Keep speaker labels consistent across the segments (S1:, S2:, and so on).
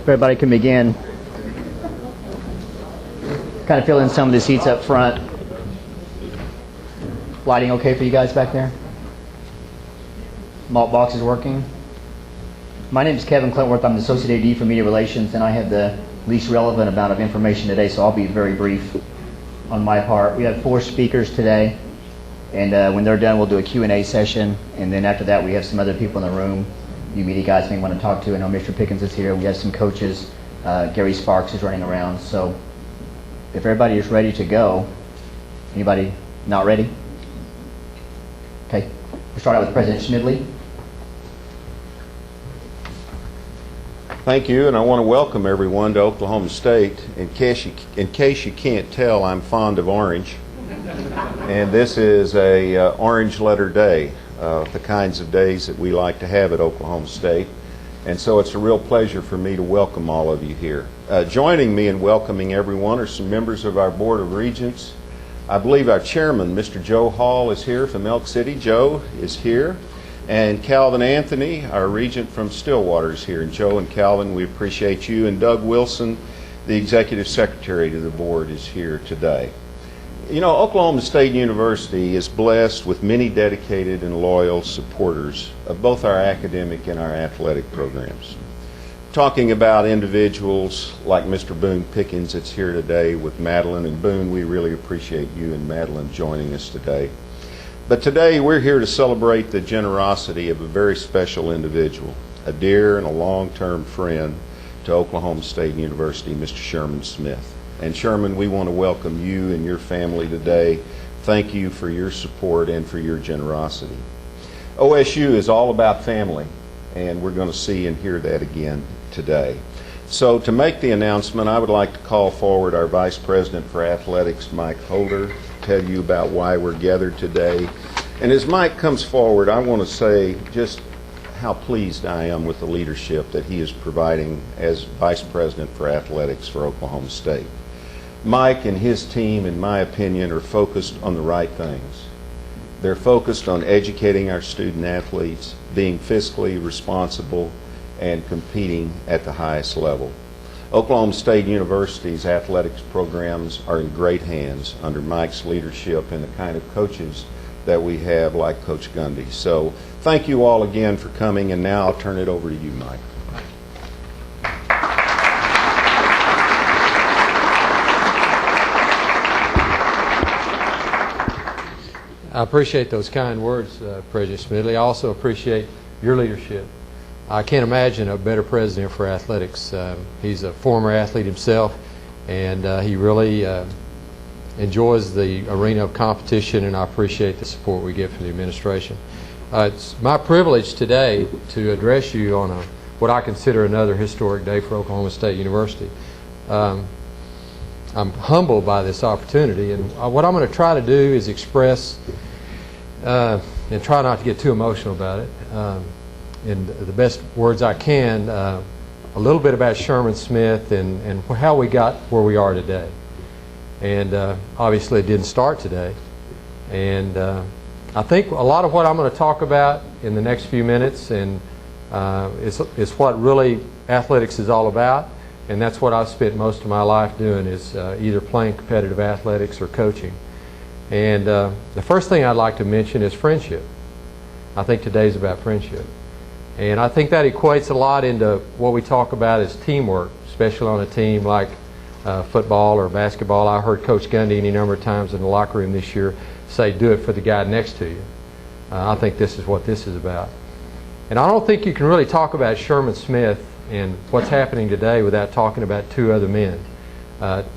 S1: everybody can begin. Kind of fill in some of the seats up front. Lighting okay for you guys back there? Malt box is working. My name is Kevin Clintworth. I'm the Associate AD for Media Relations, and I have the least relevant amount of information today, so I'll be very brief on my part. We have 4 speakers today, and when they're done, we'll do a Q&A session, and then after that, we have some other people in the room you media guys may want to talk to. I know Mr. Pickens is here. We have some coaches. Gary Sparks is running around. So if everybody is ready to go, anybody not ready? Okay. We'll start out with President Schmidley.
S2: Thank you, and I want to welcome everyone to Oklahoma State. In case you can't tell, I'm fond of orange, and this is a orange letter day, the kinds of days that we like to have at Oklahoma State, and so it's a real pleasure for me to welcome all of you here. Joining me in welcoming everyone are some members of our Board of Regents. I believe our chairman, Mr. Joe Hall, is here from Elk City. Joe is here. And Calvin Anthony, our regent from Stillwater, is here. And Joe and Calvin, we appreciate you. And Doug Wilson, the executive secretary to the board, is here today. You know, Oklahoma State University is blessed with many dedicated and loyal supporters of both our academic and our athletic programs. Talking about individuals like Mr. Boone Pickens that's here today with Madeline. And Boone, we really appreciate you and Madeline joining us today. But today we're here to celebrate the generosity of a very special individual, a dear and a long-term friend to Oklahoma State University, Mr. Sherman Smith. And Sherman, we want to welcome you and your family today. Thank you for your support and for your generosity. OSU is all about family, and we're going to see and hear that again today. So to make the announcement, I would like to call forward our Vice President for Athletics, Mike Holder, tell you about why we're gathered today. And as Mike comes forward, I want to say just how pleased I am with the leadership that he is providing as Vice President for Athletics for Oklahoma State. Mike and his team, in my opinion, are focused on the right things. They're focused on educating our student athletes, being fiscally responsible, and competing at the highest level. Oklahoma State University's athletics programs are in great hands under Mike's leadership and the kind of coaches that we have like Coach Gundy. So thank you all again for coming, and now I'll turn it over to you, Mike.
S3: I appreciate those kind words, President Smidley. I also appreciate your leadership. I can't imagine a better president for athletics. He's a former athlete himself, and he really enjoys the arena of competition, and I appreciate the support we get from the administration. It's my privilege today to address you on what I consider another historic day for Oklahoma State University. I'm humbled by this opportunity, and what I'm going to try to do is express and try not to get too emotional about it. In the best words I can, a little bit about Sherman Smith and how we got where we are today. And obviously it didn't start today. And I think a lot of what I'm going to talk about in the next few minutes and is what really athletics is all about. And that's what I've spent most of my life doing, is either playing competitive athletics or coaching. And the first thing I'd like to mention is friendship. I think today's about friendship. And I think that equates a lot into what we talk about as teamwork, especially on a team like football or basketball. I heard Coach Gundy any number of times in the locker room this year say, do it for the guy next to you. I think this is what this is about. And I don't think you can really talk about Sherman Smith and what's happening today without talking about 2 other men.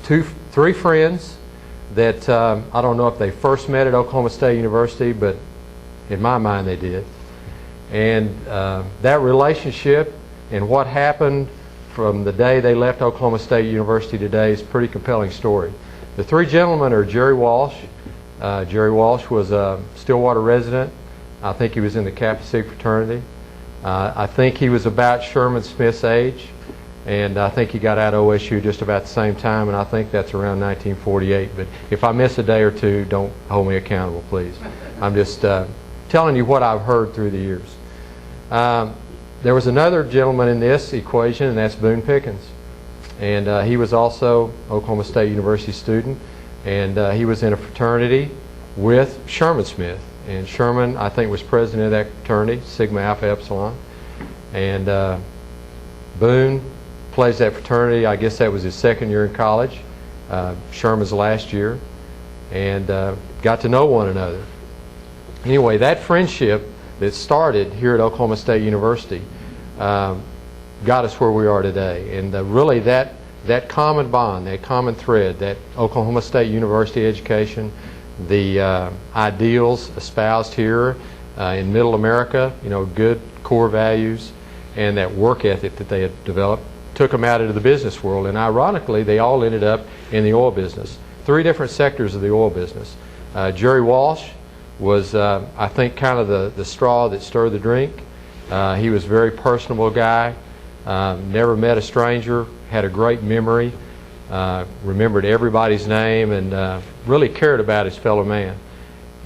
S3: 3 friends that I don't know if they first met at Oklahoma State University, but in my mind they did. And that relationship and what happened from the day they left Oklahoma State University today is a pretty compelling story. The 3 gentlemen are Jerry Walsh. Jerry Walsh was a Stillwater resident. I think he was in the Kappa Sig fraternity. I think he was about Sherman Smith's age, and I think he got out of OSU just about the same time, and I think that's around 1948. But if I miss a day or two, don't hold me accountable, please. I'm just telling you what I've heard through the years. There was another gentleman in this equation, and that's Boone Pickens. And he was also Oklahoma State University student, and he was in a fraternity with Sherman Smith. And Sherman, I think, was president of that fraternity, Sigma Alpha Epsilon. And Boone plays that fraternity. I guess that was his second year in college, Sherman's last year, and got to know one another. Anyway, that friendship that started here at Oklahoma State University got us where we are today. And really that common bond, that common thread, that Oklahoma State University education, the ideals espoused here in Middle America, good core values, and that work ethic that they had developed, took them out into the business world. And ironically, they all ended up in the oil business. 3 different sectors of the oil business. Jerry Walsh was, I think, kind of the straw that stirred the drink. He was a very personable guy, never met a stranger, had a great memory, remembered everybody's name, and really cared about his fellow man.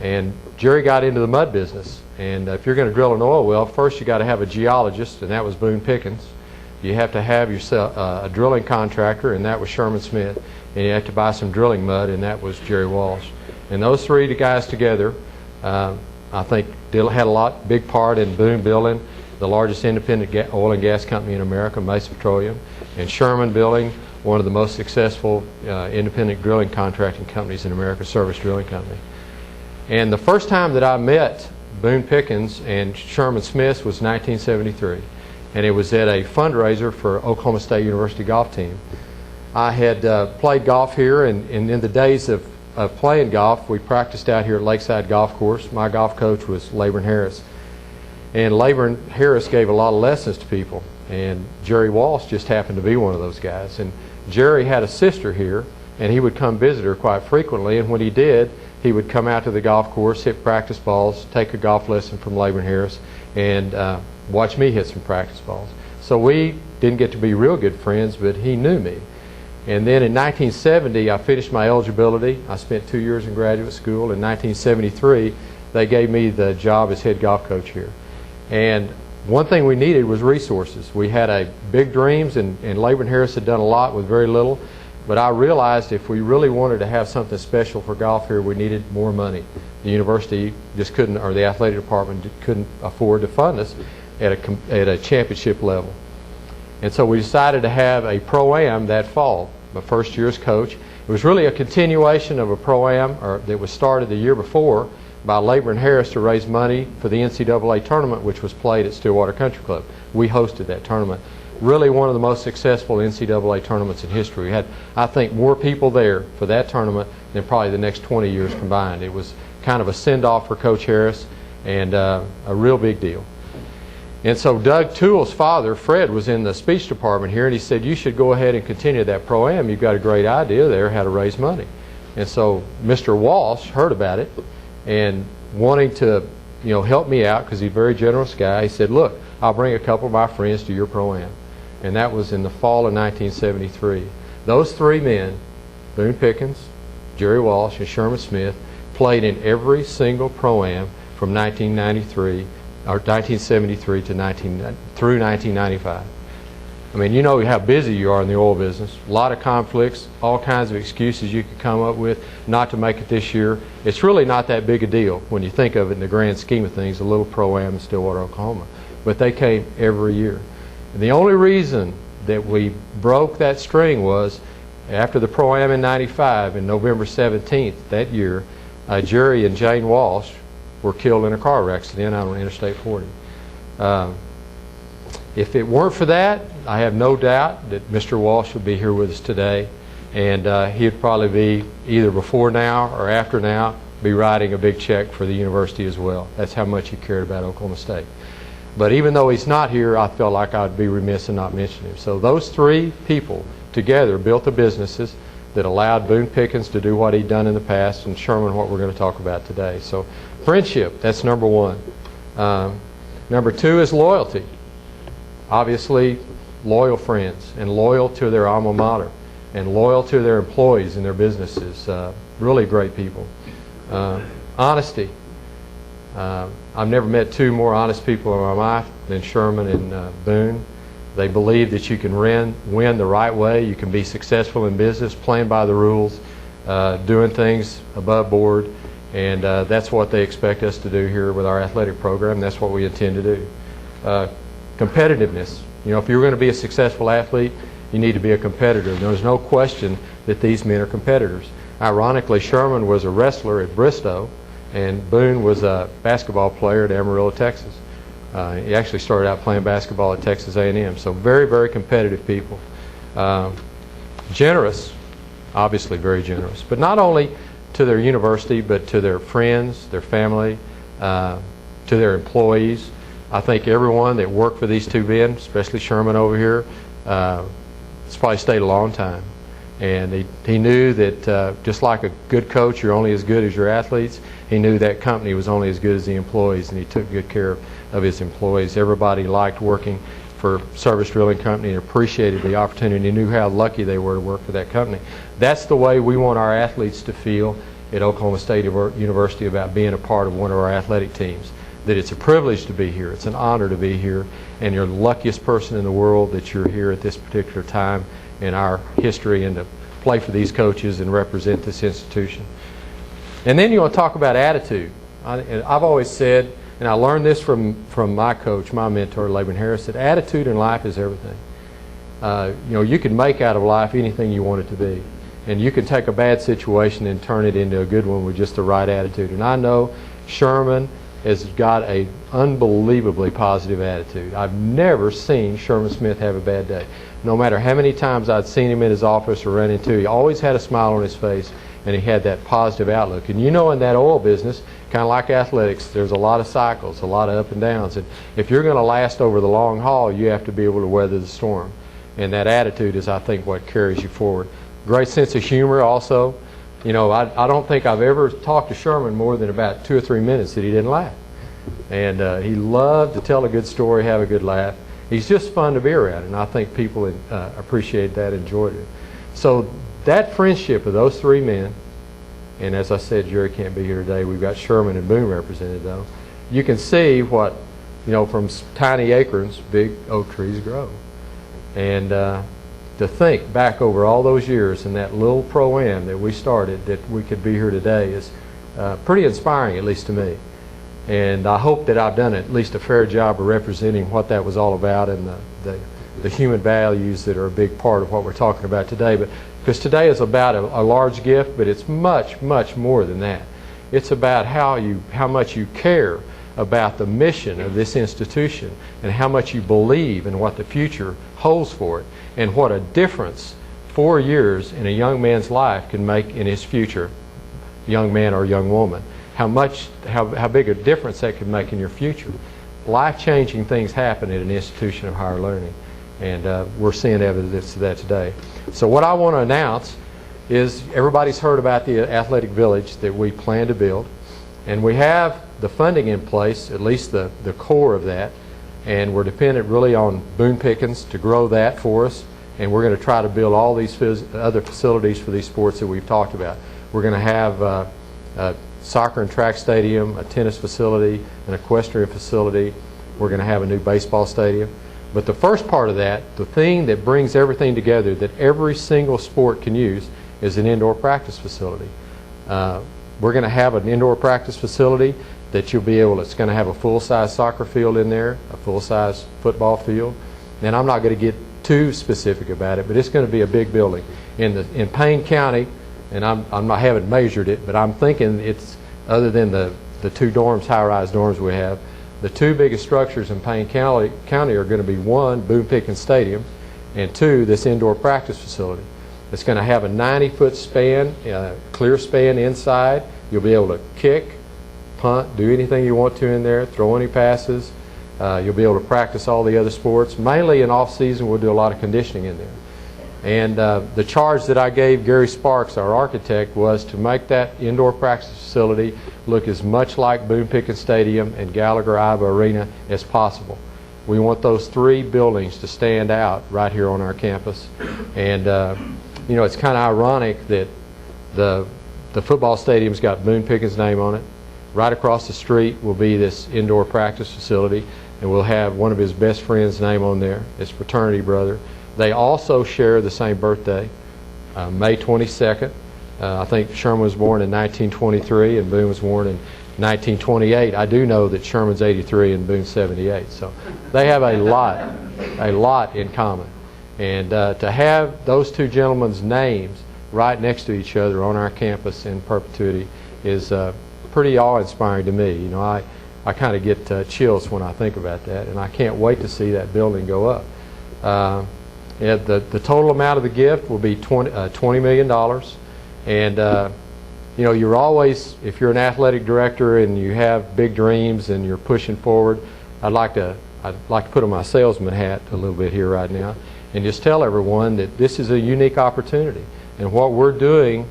S3: And Jerry got into the mud business. And if you're going to drill an oil well, first you got to have a geologist, and that was Boone Pickens. You have to have yourself a drilling contractor, and that was Sherman Smith. And you have to buy some drilling mud, and that was Jerry Walsh. And those 3 guys together, I think, had a big part in Boone building the largest independent oil and gas company in America, Mesa Petroleum, and Sherman building one of the most successful independent drilling contracting companies in America, Service Drilling Company. And the first time that I met Boone Pickens and Sherman Smith was 1973, and it was at a fundraiser for Oklahoma State University golf team. I had played golf here, and in the days of playing golf, we practiced out here at Lakeside Golf Course. My golf coach was Laban Harris, and Laban Harris gave a lot of lessons to people, and Jerry Walsh just happened to be one of those guys. And Jerry had a sister here, and he would come visit her quite frequently, and when he did, he would come out to the golf course, hit practice balls, take a golf lesson from Laban Harris, and watch me hit some practice balls. So we didn't get to be real good friends, but he knew me. And then in 1970, I finished my eligibility. I spent 2 years in graduate school. In 1973, they gave me the job as head golf coach here. And one thing we needed was resources. We had big dreams, and Laban Harris had done a lot with very little. But I realized if we really wanted to have something special for golf here, we needed more money. The university just couldn't, or the athletic department couldn't afford to fund us at a championship level. And so we decided to have a Pro-Am that fall, my first year as coach. It was really a continuation of a Pro-Am that was started the year before by Laban Harris to raise money for the NCAA tournament, which was played at Stillwater Country Club. We hosted that tournament. Really one of the most successful NCAA tournaments in history. We had, I think, more people there for that tournament than probably the next 20 years combined. It was kind of a send-off for Coach Harris, and a real big deal. And so Doug Toole's father, Fred, was in the speech department here, and he said, you should go ahead and continue that Pro-Am. You've got a great idea there how to raise money. And so Mr. Walsh heard about it, and wanting to help me out, because he's a very generous guy, he said, look, I'll bring a couple of my friends to your Pro-Am. And that was in the fall of 1973. Those 3 men, Boone Pickens, Jerry Walsh, and Sherman Smith, played in every single Pro-Am from 1993 or 1973 to through 1995. I mean, you know how busy you are in the oil business. A lot of conflicts, all kinds of excuses you could come up with not to make it this year. It's really not that big a deal when you think of it in the grand scheme of things, a little Pro-Am in Stillwater, Oklahoma. But they came every year. And the only reason that we broke that string was after the Pro-Am in '95, in November 17th that year, Jerry and Jane Walsh were killed in a car accident out on Interstate 40. If it weren't for that, I have no doubt that Mr. Walsh would be here with us today, and he'd probably be either before now or after now be writing a big check for the university as well. That's how much he cared about Oklahoma State. But even though he's not here, I felt like I'd be remiss in not mentioning him. So those 3 people together built the businesses that allowed Boone Pickens to do what he'd done in the past, and Sherman what we're going to talk about today. So friendship, that's number 1. Number 2 is loyalty. Obviously, loyal friends, and loyal to their alma mater, and loyal to their employees and their businesses. Really great people. Honesty. I've never met two more honest people in my life than Sherman and Boone. They believe that you can win the right way. You can be successful in business, playing by the rules, doing things above board, and that's what they expect us to do here with our athletic program. That's what we intend to do. Competitiveness. You know, if you're going to be a successful athlete, you need to be a competitor. There's no question that these men are competitors. Ironically, Sherman was a wrestler at Bristow, and Boone was a basketball player at Amarillo, Texas. He actually started out playing basketball at Texas A&M. So very, very competitive people. Generous, obviously very generous, but not only to their university, but to their friends, their family, to their employees. I think everyone that worked for these two men, especially Sherman over here, has probably stayed a long time. And he knew that just like a good coach, you're only as good as your athletes, he knew that company was only as good as the employees, and he took good care of his employees. Everybody liked working for Service Drilling Company and appreciated the opportunity. He knew how lucky they were to work for that company. That's the way we want our athletes to feel at Oklahoma State University about being a part of one of our athletic teams. That it's a privilege to be here, it's an honor to be here, and you're the luckiest person in the world that you're here at this particular time in our history and to play for these coaches and represent this institution. And then you want to talk about attitude. I've always said, and I learned this from my coach, my mentor, Laban Harris, that attitude in life is everything. You know, you can make out of life anything you want it to be. And you can take a bad situation and turn it into a good one with just the right attitude. And I know Sherman has got an unbelievably positive attitude. I've never seen Sherman Smith have a bad day. No matter how many times I'd seen him in his office or run into him, he always had a smile on his face, and he had that positive outlook. And you know, in that oil business, kind of like athletics, there's a lot of cycles, a lot of up and downs. And if you're going to last over the long haul, you have to be able to weather the storm. And that attitude is, I think, what carries you forward. Great sense of humor also. You know, I don't think I've ever talked to Sherman more than about 2 or 3 minutes that he didn't laugh. And he loved to tell a good story, have a good laugh. He's just fun to be around, and I think people appreciated that, enjoyed it. So that friendship of those three men, and as I said, Jerry can't be here today. We've got Sherman and Boone represented, though. You can see what, you know, from tiny acorns, big oak trees grow. And to think back over all those years and that little pro-am that we started, that we could be here today, is pretty inspiring, at least to me. And I hope that I've done at least a fair job of representing what that was all about and the human values that are a big part of what we're talking about today. But because today is about a large gift, but it's much, much more than that. It's about how much you care about the mission of this institution and how much you believe in what the future holds for it and what a difference 4 years in a young man's life can make in his future, young man or young woman. How big a difference that could make in your future. Life-changing things happen at an institution of higher learning, and we're seeing evidence of that today. So what I want to announce is everybody's heard about the athletic village that we plan to build, and we have the funding in place, at least the core of that, and we're dependent really on Boone Pickens to grow that for us, and we're going to try to build all these other facilities for these sports that we've talked about. We're going to have a soccer and track stadium, a tennis facility, an equestrian facility. We're going to have a new baseball stadium. But the first part of that, the thing that brings everything together that every single sport can use, is an indoor practice facility. We're going to have an indoor practice facility that you'll be able to, it's going to have a full-size soccer field in there, a full-size football field. And I'm not going to get too specific about it, but it's going to be a big building. In Payne County, and I haven't measured it, but I'm thinking it's, other than the 2 dorms, high-rise dorms we have, the 2 biggest structures in Payne County are going to be 1, Boone Pickens Stadium, and 2, this indoor practice facility. It's going to have a 90-foot span, clear span inside. You'll be able to kick, punt, do anything you want to in there, throw any passes. You'll be able to practice all the other sports. Mainly in off-season, we'll do a lot of conditioning in there. And the charge that I gave Gary Sparks, our architect, was to make that indoor practice facility look as much like Boone Pickens Stadium and Gallagher-Iba Arena as possible. We want those 3 buildings to stand out right here on our campus. And you know, it's kind of ironic that the football stadium's got Boone Pickens' name on it. Right across the street will be this indoor practice facility, and we'll have one of his best friends' name on there, his fraternity brother. They also share the same birthday, May 22nd. I think Sherman was born in 1923 and Boone was born in 1928. I do know that Sherman's 83 and Boone's 78, so they have a lot in common. And to have those two gentlemen's names right next to each other on our campus in perpetuity is pretty awe-inspiring to me. You know, I kind of get chills when I think about that, and I can't wait to see that building go up. The total amount of the gift will be $20 million, and you know, you're always, if you're an athletic director and you have big dreams and you're pushing forward, I'd like to put on my salesman hat a little bit here right now and just tell everyone that this is a unique opportunity, and what we're doing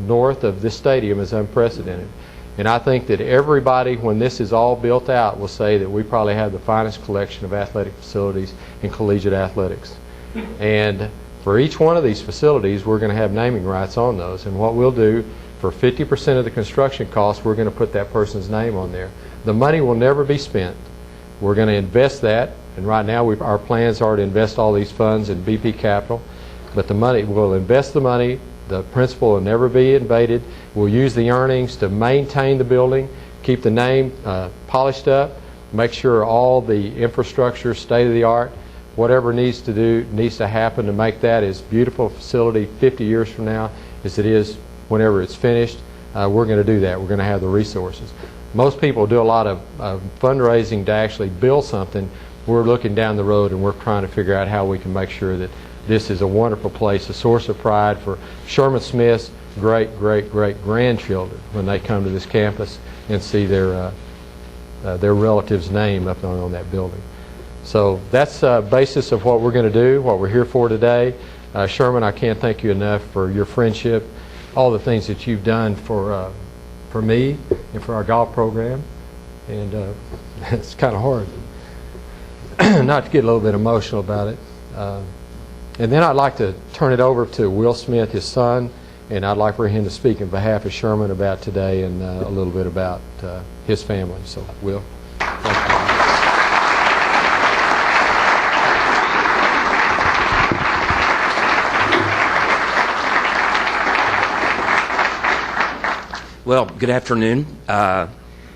S3: north of this stadium is unprecedented. And I think that everybody, when this is all built out, will say that we probably have the finest collection of athletic facilities in collegiate athletics. And for each one of these facilities, we're going to have naming rights on those. And what we'll do, for 50% of the construction costs, we're going to put that person's name on there. The money will never be spent. We're going to invest that, and right now our plans are to invest all these funds in BP Capital. But the money, we'll invest the money. The principal will never be invaded. We'll use the earnings to maintain the building, keep the name polished up, make sure all the infrastructure is state-of-the-art. Whatever needs to happen to make that as beautiful a facility 50 years from now as it is whenever it's finished. We're going to do that. We're going to have the resources. Most people do a lot of fundraising to actually build something. We're looking down the road and we're trying to figure out how we can make sure that this is a wonderful place, a source of pride for Sherman Smith's great-great-great-grandchildren when they come to this campus and see their relative's name up on that building. So that's the basis of what we're going to do, what we're here for today. Sherman, I can't thank you enough for your friendship, all the things that you've done for me and for our golf program. And it's kind of hard not to get a little bit emotional about it. And then I'd like to turn it over to Will Smith, his son, and I'd like for him to speak on behalf of Sherman about today and a little bit about his family. So, Will. Thank you.
S4: Well, good afternoon.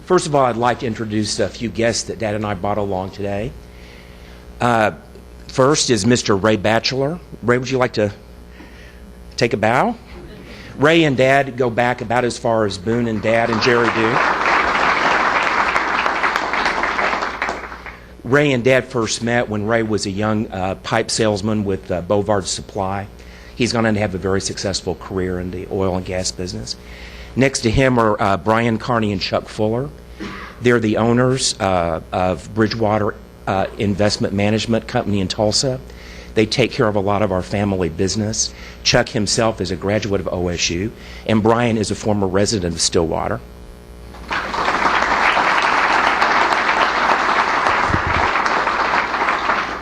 S4: First of all, I'd like to introduce a few guests that Dad and I brought along today. First is Mr. Ray Batchelor. Ray, would you like to take a bow? Ray and Dad go back about as far as Boone and Dad and Jerry do. Ray and Dad first met when Ray was a young pipe salesman with Bovard Supply. He's gone on to have a very successful career in the oil and gas business. Next to him are Brian Carney and Chuck Fuller. They're the owners of Bridgewater Investment Management Company in Tulsa. They take care of a lot of our family business. Chuck himself is a graduate of OSU, and Brian is a former resident of Stillwater.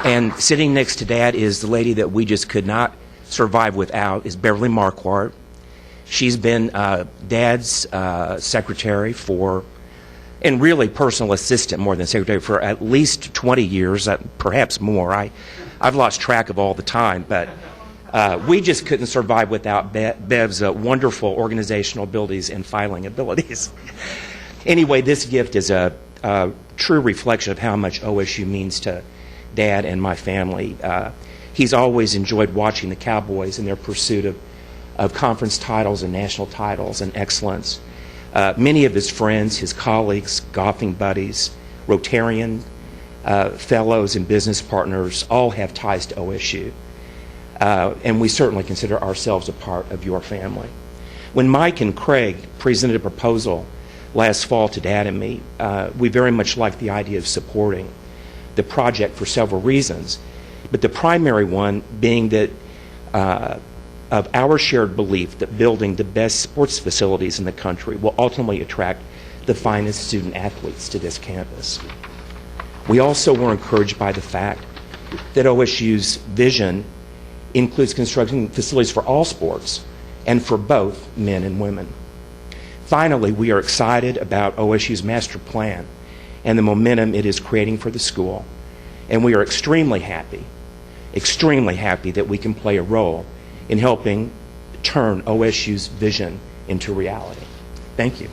S4: And sitting next to Dad is the lady that we just could not survive without, is Beverly Marquardt. She's been Dad's secretary for, and really personal assistant more than secretary, for at least 20 years, perhaps more. I've lost track of all the time, but we just couldn't survive without Bev's wonderful organizational abilities and filing abilities. Anyway, this gift is a true reflection of how much OSU means to Dad and my family. He's always enjoyed watching the Cowboys in their pursuit of conference titles and national titles and excellence. Many of his friends, his colleagues, golfing buddies, Rotarian fellows and business partners all have ties to OSU. And we certainly consider ourselves a part of your family. When Mike and Craig presented a proposal last fall to Dad and me, we very much liked the idea of supporting the project for several reasons, but the primary one being that of our shared belief that building the best sports facilities in the country will ultimately attract the finest student athletes to this campus. We also were encouraged by the fact that OSU's vision includes constructing facilities for all sports and for both men and women. Finally, we are excited about OSU's master plan and the momentum it is creating for the school. And we are extremely happy that we can play a role in helping turn OSU's vision into reality. Thank you.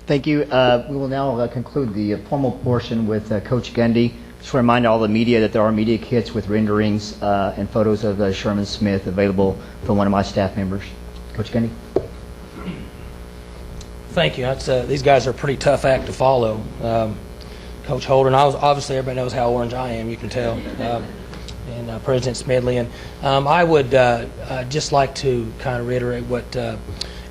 S1: Thank you. We will now conclude the formal portion with Coach Gundy. Just want to remind all the media that there are media kits with renderings and photos of Sherman Smith available from one of my staff members. Coach Gundy.
S5: Thank you. These guys are a pretty tough act to follow. Coach Holder, and obviously everybody knows how orange I am, you can tell, and President Smedley. And I would just like to kind of reiterate what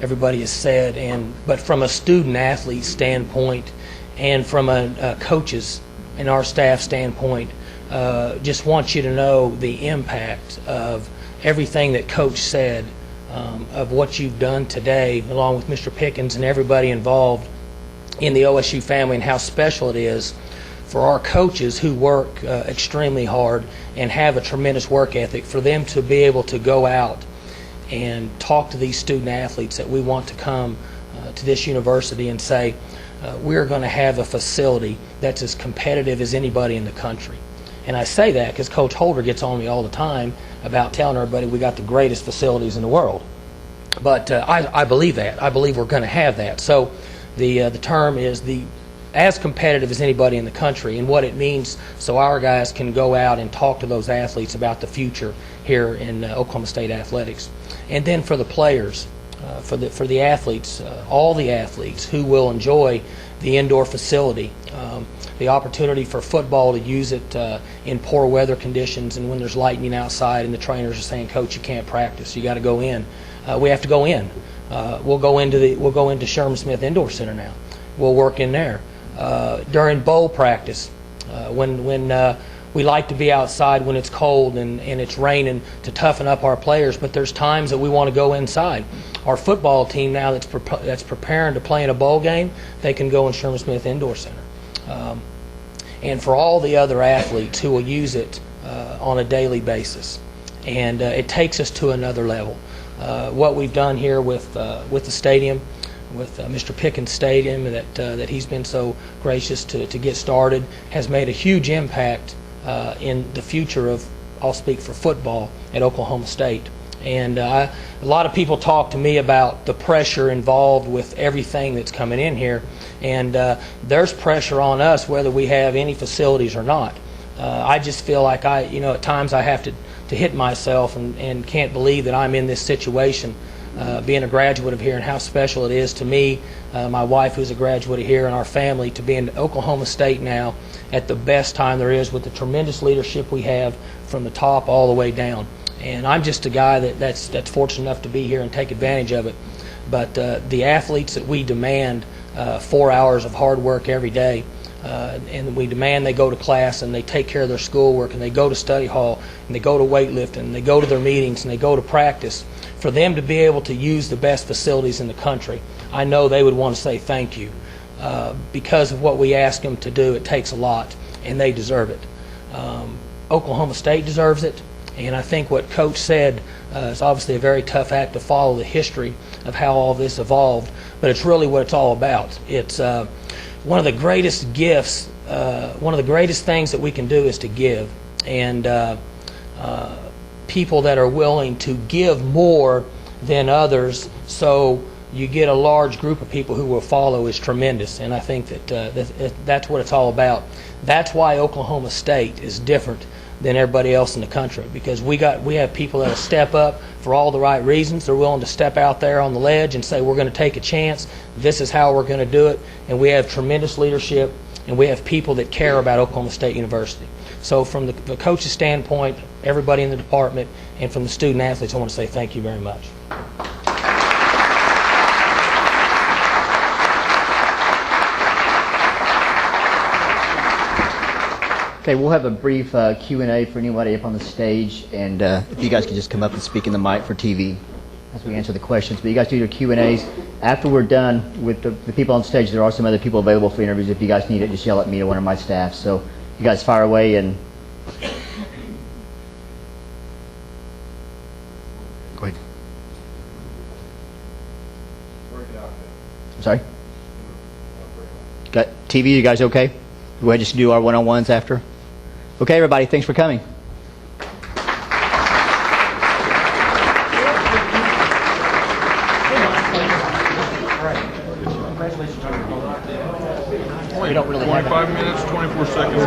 S5: everybody has said, but from a student-athlete standpoint and from a coaches and our staff standpoint, just want you to know the impact of everything that Coach said, of what you've done today, along with Mr. Pickens and everybody involved in the OSU family, and how special it is for our coaches who work extremely hard and have a tremendous work ethic, for them to be able to go out and talk to these student athletes that we want to come to this university and say, we're going to have a facility that's as competitive as anybody in the country. And I say that because Coach Holder gets on me all the time about telling everybody we got the greatest facilities in the world. But I believe that. I believe we're going to have that. So the term is as competitive as anybody in the country, and what it means so our guys can go out and talk to those athletes about the future here in Oklahoma State athletics. And then for the players, for the athletes, all the athletes who will enjoy the indoor facility, the opportunity for football to use it in poor weather conditions, and when there's lightning outside and the trainers are saying, Coach, you can't practice, you got to go in. We have to go in. We'll go into Sherman Smith Indoor Center now. We'll work in there. During bowl practice, when we like to be outside when it's cold and it's raining to toughen up our players, but there's times that we want to go inside. Our football team now that's preparing to play in a bowl game, they can go in Sherman Smith Indoor Center. And for all the other athletes who will use it on a daily basis, and it takes us to another level. What we've done here with the stadium, with Mr. Pickens Stadium, that he's been so gracious to get started, has made a huge impact in the future of, I'll speak for football at Oklahoma State. And a lot of people talk to me about the pressure involved with everything that's coming in here, and there's pressure on us whether we have any facilities or not. I just feel like at times I have to hit myself and can't believe that I'm in this situation, being a graduate of here, and how special it is to me, my wife who's a graduate of here, and our family to be in Oklahoma State now at the best time there is, with the tremendous leadership we have from the top all the way down. And I'm just a guy that's fortunate enough to be here and take advantage of it. But the athletes that we demand 4 hours of hard work every day, and we demand they go to class and they take care of their schoolwork and they go to study hall and they go to weightlifting and they go to their meetings and they go to practice, for them to be able to use the best facilities in the country, I know they would want to say thank you. Because of what we ask them to do, it takes a lot, and they deserve it. Oklahoma State deserves it, and I think what Coach said is obviously a very tough act to follow, the history of how all this evolved, but it's really what it's all about. It's one of the greatest gifts, one of the greatest things that we can do is to give, and people that are willing to give more than others, so you get a large group of people who will follow, is tremendous. And I think that's what it's all about. That's why Oklahoma State is different than everybody else in the country, because we have people that will step up for all the right reasons. They're willing to step out there on the ledge and say, we're going to take a chance, this is how we're going to do it. And we have tremendous leadership, and we have people that care about Oklahoma State University. So from the coach's standpoint, everybody in the department, and from the student athletes, I want to say thank you very much.
S1: Okay, we'll have a brief Q&A for anybody up on the stage, and if you guys could just come up and speak in the mic for TV. as we answer the questions. But you guys do your Q&As. After we're done with the people on stage, there are some other people available for interviews. If you guys need it, just yell at me or one of my staff. So you guys fire away and go ahead. I'm sorry? Got TV, you guys okay? Go ahead, just do our one-on-ones after. Okay, everybody, thanks for coming. We don't really have
S6: 25 minutes, 24 seconds.